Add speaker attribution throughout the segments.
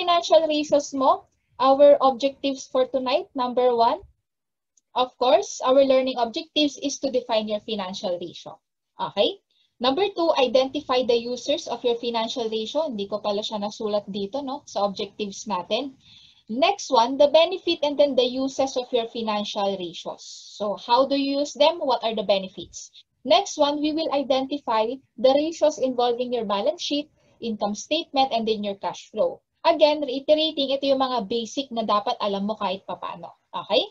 Speaker 1: financial ratios mo, our objectives for tonight, number 1, of course, our learning objectives is to define your financial ratio. Okay? Number 2, identify the users of your financial ratio. Hindi ko pala siya nasulat dito, no? Sa objectives natin. Next one, the benefit and then the uses of your financial ratios. So, how do you use them? What are the benefits? Next one, we will identify the ratios involving your balance sheet, income statement, and then your cash flow. Again, reiterating, ito yung mga basic na dapat alam mo kahit papano. Okay?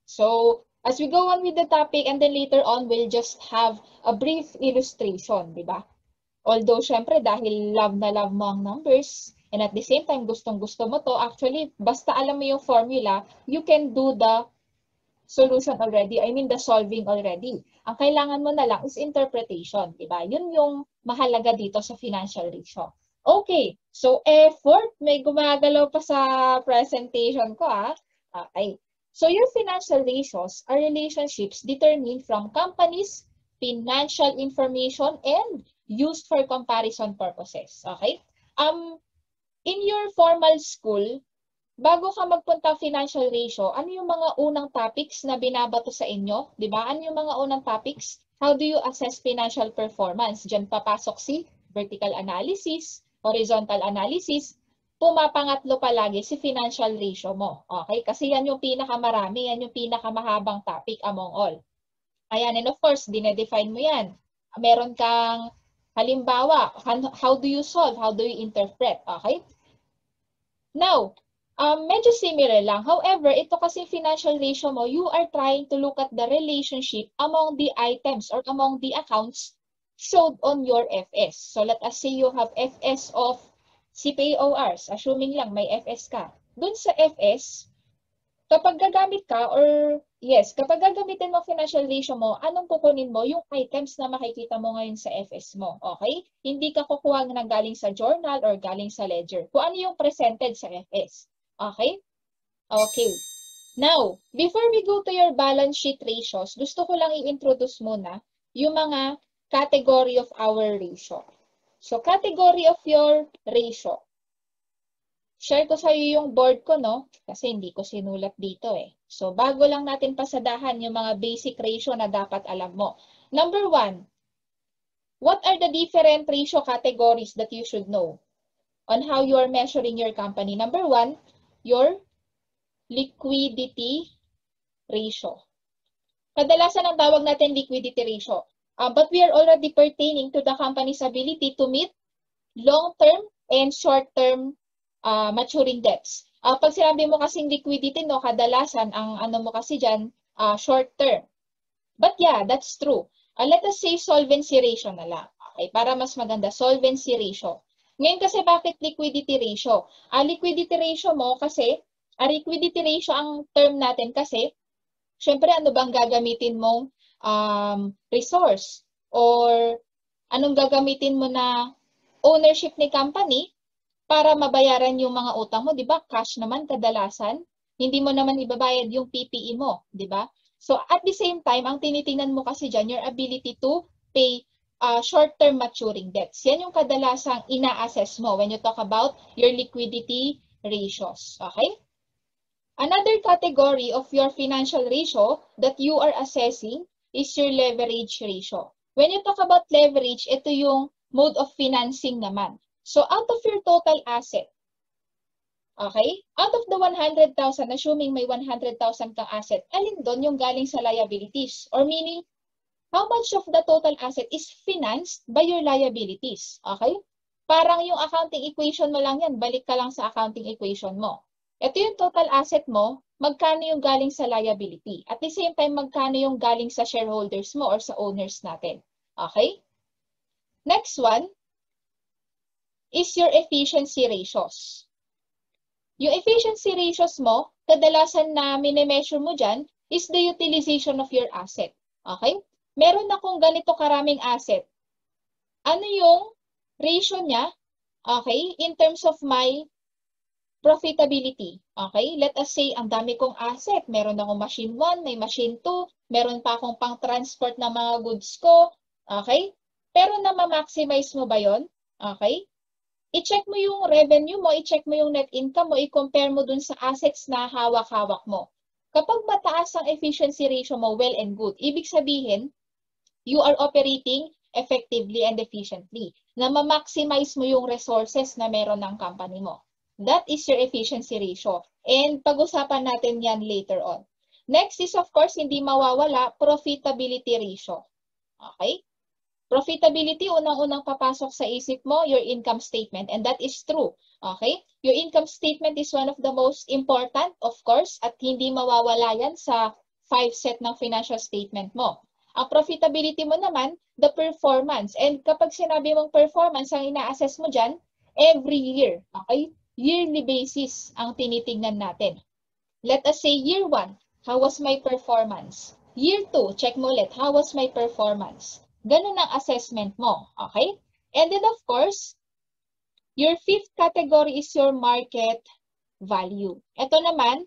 Speaker 1: So, as we go on with the topic, and then later on, we'll just have a brief illustration, di ba? Although, syempre, dahil love na love mo ang numbers, and at the same time, gustong-gusto mo to, actually, basta alam mo yung formula, you can do the solution already. I mean, the solving already. Ang kailangan mo na lang is interpretation, di ba? Yun yung mahalaga dito sa financial ratio. Okay, so effort, may gumagalaw pa sa presentation ko, ah. Okay. So your financial ratios are relationships determined from companies' financial information and used for comparison purposes. Okay? In your formal school, bago ka magpunta financial ratio, ano yung mga unang topics na binabato sa inyo? Diba? Ano yung mga unang topics? How do you assess financial performance? Diyan papasok si vertical analysis, horizontal analysis, pumapangatlo palagi si financial ratio mo. Okay? Kasi yan yung pinakamarami, yan yung pinakamahabang topic among all. Ayan, and of course, dinedefine mo yan. Meron kang halimbawa, how do you solve? How do you interpret? Okay? Now, medyo similar lang. However, ito kasi financial ratio mo, you are trying to look at the relationship among the items or among the accounts showed on your FS. So let us say you have FS of CPORs, assuming lang may FS ka. Dun sa FS, kapag gagamit ka or yes, kapag gagamitin mo financial ratio mo, anong kukunin mo? Yung items na makikita mo ngayon sa FS mo. Okay? Hindi ka kukuha ng galing sa journal or galing sa ledger. Kung ano yung presented sa FS. Okay? Okay. Now, before we go to your balance sheet ratios, gusto ko lang i-introduce muna yung mga category of our ratio. So, category of your ratio. Share ko sa iyo yung board ko, no? Kasi hindi ko sinulat dito eh. So, bago lang natin pasadahan yung mga basic ratio na dapat alam mo. Number 1, what are the different ratio categories that you should know on how you are measuring your company? Number 1, your liquidity ratio. Kadalasan ang tawag natin liquidity ratio. But we are already pertaining to the company's ability to meet long-term and short-term maturing debts. Pag sinabi mo kasing liquidity, no, kadalasan ang ano mo kasi dyan, short-term. But yeah, that's true. Let us say solvency ratio na lang. Okay, para mas maganda, solvency ratio. Ngayon kasi bakit liquidity ratio? Liquidity ratio mo kasi, liquidity ratio ang term natin kasi, syempre ano bang gagamitin mong resource or anong gagamitin mo na ownership ni company para mabayaran yung mga utang mo, di ba? Cash naman kadalasan. Hindi mo naman ibabayad yung PPE mo, di ba? So at the same time, ang tinitingnan mo kasi dyan, your ability to pay short-term maturing debts. Yan yung kadalasang ina-assess mo when you talk about your liquidity ratios. Okay? Another category of your financial ratio that you are assessing is your leverage ratio. When you talk about leverage, ito yung mode of financing naman. So out of your total asset, okay? Out of the 100,000, assuming may 100,000 kang asset, alin doon yung galing sa liabilities? Or meaning, how much of the total asset is financed by your liabilities? Okay? Parang yung accounting equation mo lang yan, balik ka lang sa accounting equation mo. Ito yung total asset mo, magkano yung galing sa liability. At the same time, magkano yung galing sa shareholders mo or sa owners natin. Okay? Next one is your efficiency ratios. Yung efficiency ratios mo, kadalasan na minimeasure mo dyan is the utilization of your asset. Okay? Meron akong ganito karaming asset. Ano yung ratio niya? Okay? In terms of my profitability. Okay? Let us say, ang dami kong asset. Meron akong machine 1, may machine 2, meron pa akong pang-transport na mga goods ko. Okay? Pero na-maximize mo ba yon? Okay? i-check mo yung revenue mo, i-check mo yung net income mo, i-compare mo dun sa assets na hawak-hawak mo. Kapag mataas ang efficiency ratio mo, well and good. Ibig sabihin, you are operating effectively and efficiently. Na ma-maximize mo yung resources na meron ng company mo. That is your efficiency ratio. And pag-usapan natin yan later on. Next is, of course, hindi mawawala, profitability ratio. Okay? Profitability, unang-unang papasok sa isip mo, your income statement. And that is true. Okay? Your income statement is one of the most important, of course, at hindi mawawala yan sa 5 set ng financial statement mo. Ang profitability mo naman, the performance. And kapag sinabi mong performance, ang ina-assess mo dyan, every year. Okay? Yearly basis ang tinitingnan natin. Let us say year 1, how was my performance? Year 2, check mo ulit, how was my performance? Ganun ang assessment mo, okay? And then of course, your 5th category is your market value. Ito naman,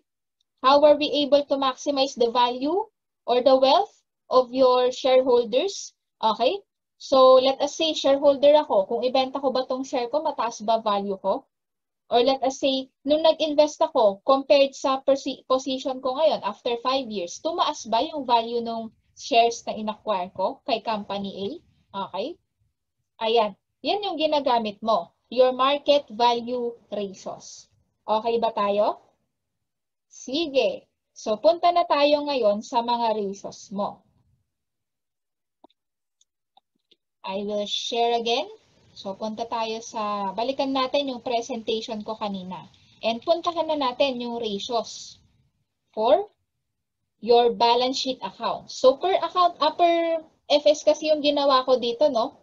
Speaker 1: how are we able to maximize the value or the wealth of your shareholders? Okay? So, let us say, shareholder ako. Kung ibenta ko ba tong share ko, mataas ba value ko? Or let us say, nung nag-invest ako, compared sa position ko ngayon, after 5 years, tumaas ba yung value ng shares na in-acquire ko kay company A? Okay? Ayan. Yan yung ginagamit mo. Your market value ratios. Okay ba tayo? Sige. So, punta na tayo ngayon sa mga ratios mo. I will share again. So, punta tayo sa, balikan natin yung presentation ko kanina. And puntahan na natin yung ratios for your balance sheet account. So, per account, per FS kasi yung ginawa ko dito, no?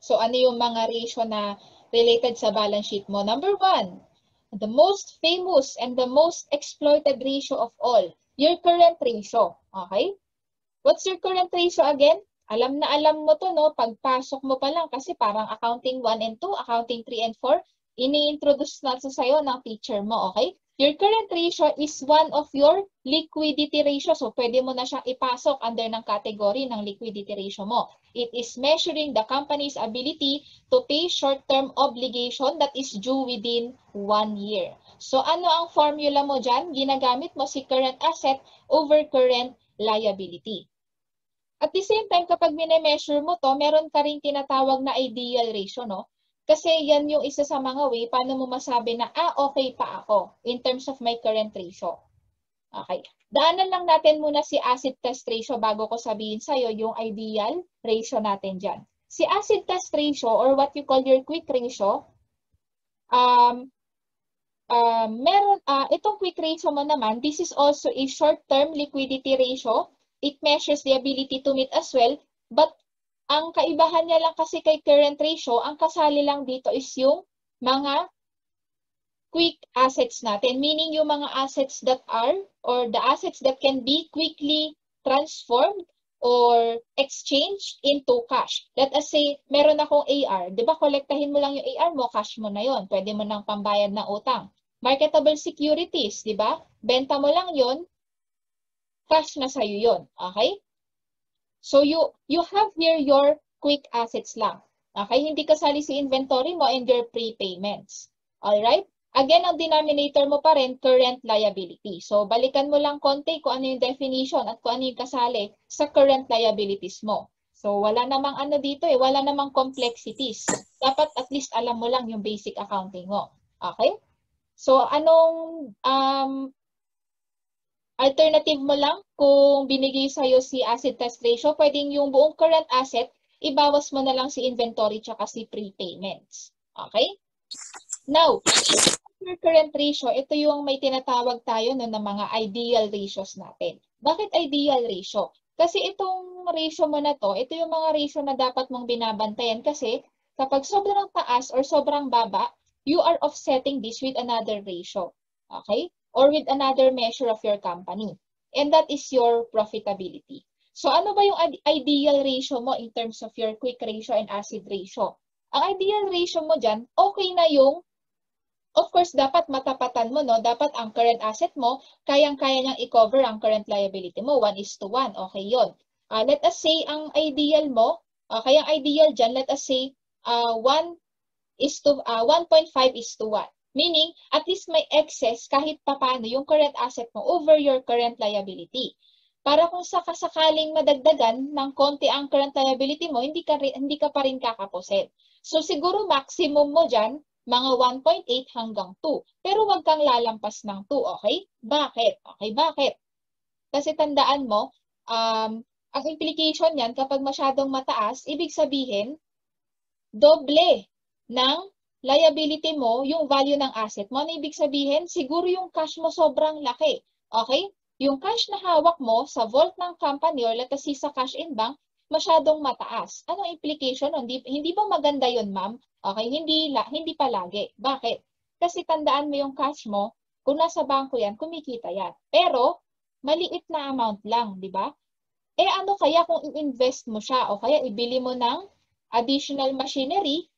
Speaker 1: So, ano yung mga ratio na related sa balance sheet mo? Number 1, the most famous and the most exploited ratio of all, your current ratio. Okay? What's your current ratio again? Alam na alam mo to, no? Pagpasok mo pa lang kasi parang accounting 1 and 2, accounting 3 and 4, ini-introduce na sa sayo ng teacher mo, okay? Your current ratio is one of your liquidity ratio. So, pwede mo na siyang ipasok under ng category ng liquidity ratio mo. It is measuring the company's ability to pay short-term obligation that is due within 1 year. So, ano ang formula mo dyan? Ginagamit mo si current asset over current liability. At the same time, kapag mine-measure mo to, meron ka rin tinatawag na ideal ratio, no? Kasi yan yung isa sa mga way paano mo masabi na, okay pa ako in terms of my current ratio. Okay. Daanan lang natin muna si acid test ratio bago ko sabihin sa'yo yung ideal ratio natin dyan. Si acid test ratio or what you call your quick ratio, itong quick ratio mo naman, this is also a short-term liquidity ratio. It measures the ability to meet as well, but ang kaibahan niya lang kasi kay current ratio, ang kasali lang dito is yung mga quick assets natin, meaning yung mga assets that are, or the assets that can be quickly transformed or exchanged into cash. Let us say, meron akong AR. Di ba, kolektahin mo lang yung AR mo, cash mo na yon. Pwede mo nang pambayad ng utang. Marketable securities, di ba? Benta mo lang yon, cash na sa'yo yon. Okay? So, you have here your quick assets lang. Okay? Hindi kasali si inventory mo and your prepayments. Alright? Again, ang denominator mo pa rin, current liability. So, balikan mo lang konti kung ano yung definition at kung ano yung kasali sa current liabilities mo. So, wala namang ano dito wala namang complexities. Dapat at least alam mo lang yung basic accounting mo. Okay? So, anong alternative mo lang kung binigay sa'yo si acid test ratio, pwedeng yung buong current asset, ibawas mo na lang si inventory tsaka si prepayments. Okay? Now, your current ratio, ito yung may tinatawag tayo ng mga ideal ratios natin. Bakit ideal ratio? Kasi itong ratio mo na to, ito yung mga ratio na dapat mong binabantayan kasi kapag sobrang taas or sobrang baba, you are offsetting this with another ratio. Okay? Or with another measure of your company. And that is your profitability. So ano ba yung ideal ratio mo in terms of your quick ratio and acid ratio? Ang ideal ratio mo dyan, okay na yung, of course, dapat matapatan mo, no? Dapat ang current asset mo, kayang-kaya niyang i-cover ang current liability mo, 1:1. Okay yun. Let us say, ang ideal mo, kaya ang ideal dyan, let us say, 1 1.5:1. Meaning, at least may excess kahit papano yung current asset mo over your current liability. Para kung sakasakaling madagdagan ng konti ang current liability mo, hindi ka pa rin kakapusin. So siguro maximum mo dyan, mga 1.8 hanggang 2. Pero wag kang lalampas ng 2, okay? Bakit? Okay, bakit? Kasi tandaan mo, ang implication niyan kapag masyadong mataas, ibig sabihin, doble ng liability mo yung value ng asset mo. Ano ibig sabihin? Siguro yung cash mo sobrang laki. Okay? Yung cash na hawak mo sa vault ng company or let us say sa cash in bank, masyadong mataas. Anong implication? Hindi ba maganda yun, ma'am? Okay, hindi palagi. Bakit? Kasi tandaan mo yung cash mo, kung nasa bangko yan, kumikita yan. Pero, maliit na amount lang, di ba? Eh ano kaya kung i-invest mo siya o kaya ibili mo ng additional machinery,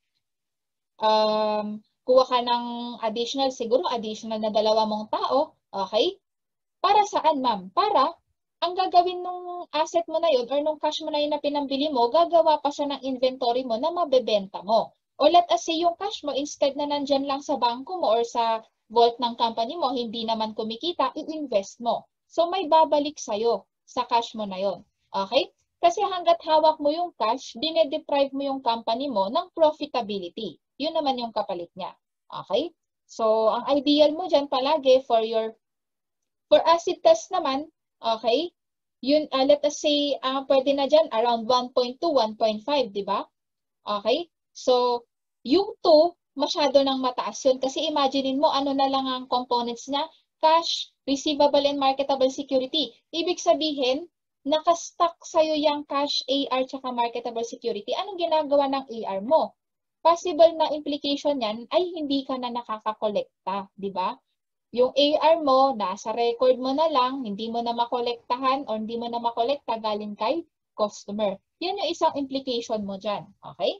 Speaker 1: kuha ka ng siguro additional na 2 mong tao, okay? Para saan, ma'am? Para ang gagawin nung asset mo na yun or nung cash mo na yun na pinambili mo, gagawa pa siya ng inventory mo na mabebenta mo. O let us say yung cash mo, instead na nandyan lang sa bangko mo or sa vault ng company mo, hindi naman kumikita, i-invest mo. So may babalik sa'yo sa cash mo na yun. Okay? Kasi hanggat hawak mo yung cash, dinedeprive mo yung company mo ng profitability. Yun naman yung kapalit niya. Okay? So, ang ideal mo dyan palagi for acid test naman, okay? Yun, let us say, pwede na dyan around 1.2, 1.5, di ba? Okay? So, yung 2, masyado nang mataas yun. Kasi imaginein mo, ano na lang ang components niya? Cash, receivable, and marketable security. Ibig sabihin, nakastock sa'yo yung cash, AR, tsaka marketable security. Anong ginagawa ng AR mo? Possible na implication yan ay hindi ka na nakakakolekta, di ba? Yung AR mo, nasa record mo na lang, hindi mo na makolektahan o hindi mo na makolekta galing kay customer. Yan yung isang implication mo dyan. Okay?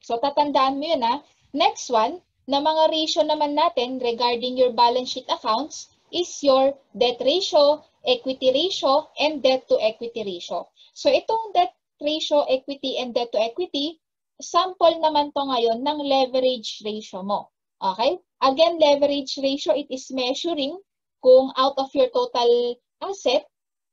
Speaker 1: So, tatandaan mo yun ha. Next one, na mga ratio naman natin regarding your balance sheet accounts is your debt ratio, equity ratio, and debt to equity ratio. So, itong debt ratio, equity, and debt to equity, sample naman to ngayon ng leverage ratio mo. Okay? Again, leverage ratio, it is measuring kung out of your total asset,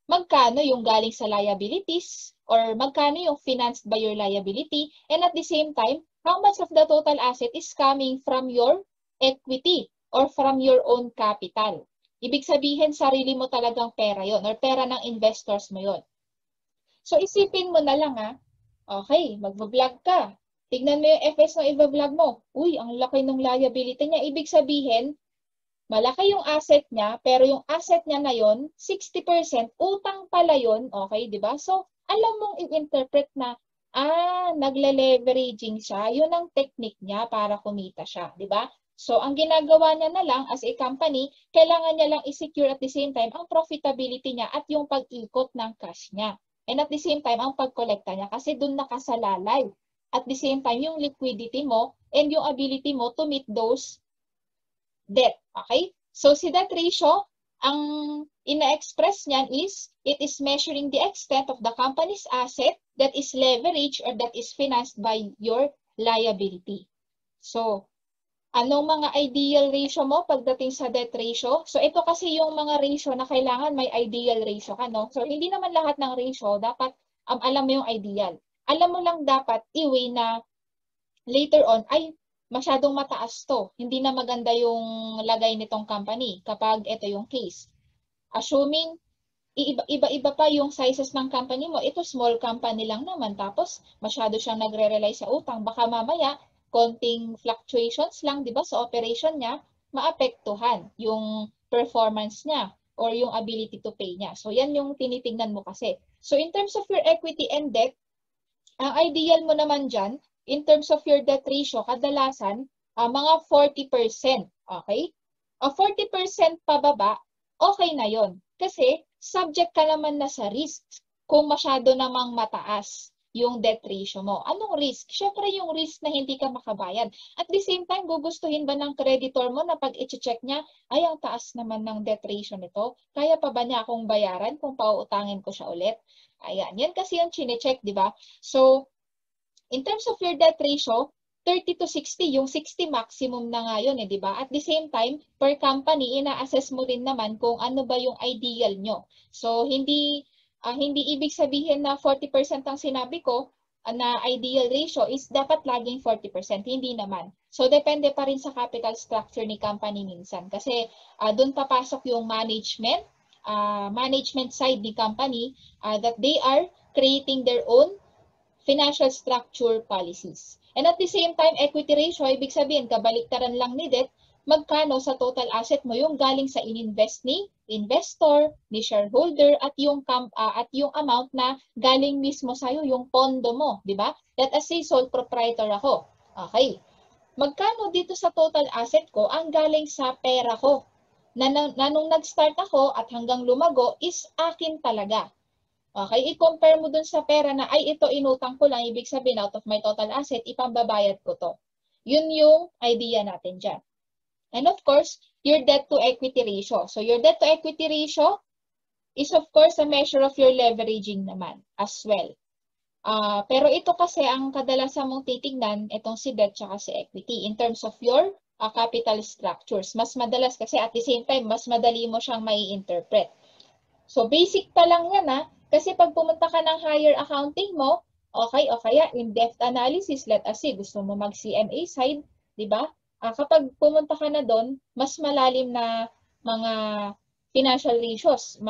Speaker 1: magkano yung galing sa liabilities or magkano yung financed by your liability, and at the same time, how much of the total asset is coming from your equity or from your own capital. Ibig sabihin, sarili mo talagang pera yon or pera ng investors mo yon. So, isipin mo na lang okay, mag-vlog ka. Tignan mo yung FS ng i-vlog mo. Uy, ang laki ng liability niya. Ibig sabihin, malaki yung asset niya, pero yung asset niya na yon, 60% utang pala yon, okay, di ba? So, alam mong i-interpret na, nagle-leveraging siya. Yun ang technique niya para kumita siya, di ba? So, ang ginagawa niya na lang as a company, kailangan niya lang i-secure at the same time ang profitability niya at yung pag-ikot ng cash niya. And at the same time, ang pag-kolekta niya kasi dun nakasalalay. At the same time, yung liquidity mo and yung ability mo to meet those debt. Okay? So, si debt ratio, ang ina-express niyan is, it is measuring the extent of the company's asset that is leveraged or that is financed by your liability. So, anong mga ideal ratio mo pagdating sa debt ratio? So, ito kasi yung mga ratio na kailangan may ideal ratio ka, no? So, hindi naman lahat ng ratio dapat alam mo yung ideal. Alam mo lang dapat i-weigh na later on ay masyadong mataas to. Hindi na maganda yung lagay nitong company kapag ito yung case. Assuming iba-iba pa yung sizes ng company mo, ito small company lang naman tapos masyado siyang nagre-rely sa utang. Baka mamaya konting fluctuations lang, di ba, sa operation niya, maapektuhan yung performance niya or yung ability to pay niya. So, yan yung tinitingnan mo kasi. So, in terms of your equity and debt, ang ideal mo naman dyan, in terms of your debt ratio, kadalasan, mga 40%. Okay? 40% pababa, okay na yon. Kasi, subject ka naman na sa risk kung masyado namang mataas yung debt ratio mo. Anong risk? Siyempre yung risk na hindi ka makabayad. At the same time, gugustuhin ba ng creditor mo na pag i-check niya, ay ang taas naman ng debt ratio nito. Kaya pa ba niya akong bayaran kung pauutangin ko siya ulit? Ayan, yan kasi yung chine-check, di ba? So, in terms of your debt ratio, 30 to 60, yung 60 maximum na nga yun, di ba? At the same time, per company, ina-assess mo rin naman kung ano ba yung ideal nyo. So, hindi ibig sabihin na 40% ang sinabi ko na ideal ratio is dapat laging 40%. Hindi naman. So, depende pa rin sa capital structure ni company minsan. Kasi doon papasok yung management side ni company that they are creating their own financial structure policies. And at the same time, equity ratio, ibig sabihin, kabaliktaran lang ni debt, magkano sa total asset mo yung galing sa ininvest ni investor, ni shareholder, at yung amount na galing mismo sa'yo, yung pondo mo, di ba? Let us say, sole proprietor ako. Okay. Magkano dito sa total asset ko ang galing sa pera ko? Na nung nag-start ako at hanggang lumago is akin talaga. Okay, i-compare mo dun sa pera na ay ito inutang ko lang, ibig sabihin out of my total asset, ipambabayad ko to. Yun yung idea natin dyan. And of course, your debt to equity ratio. So your debt to equity ratio is of course a measure of your leveraging naman as well. Pero ito kasi ang kadalasan mong titignan, itong si debt tsaka si equity in terms of your capital structures. Mas madalas kasi at the same time, mas madali mo siyang mai-interpret. So basic pa lang yan kasi pag pumunta ka ng higher accounting mo, okay, o kaya in-depth analysis, let us say, gusto mo mag-CMA side, di ba? Kapag pumunta ka na doon, mas malalim na mga financial ratios,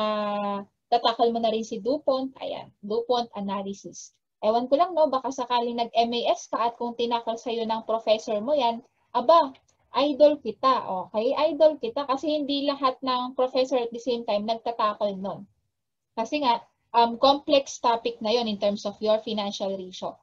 Speaker 1: tatakal mo na rin si DuPont, ayan, DuPont analysis. Ewan ko lang, no, baka sakaling nag-MAS ka at kung tinakal sa'yo ng professor mo yan, aba, idol kita, okay? Idol kita kasi hindi lahat ng professor at the same time nagtatakal nun. Kasi nga, complex topic na yon in terms of your financial ratio.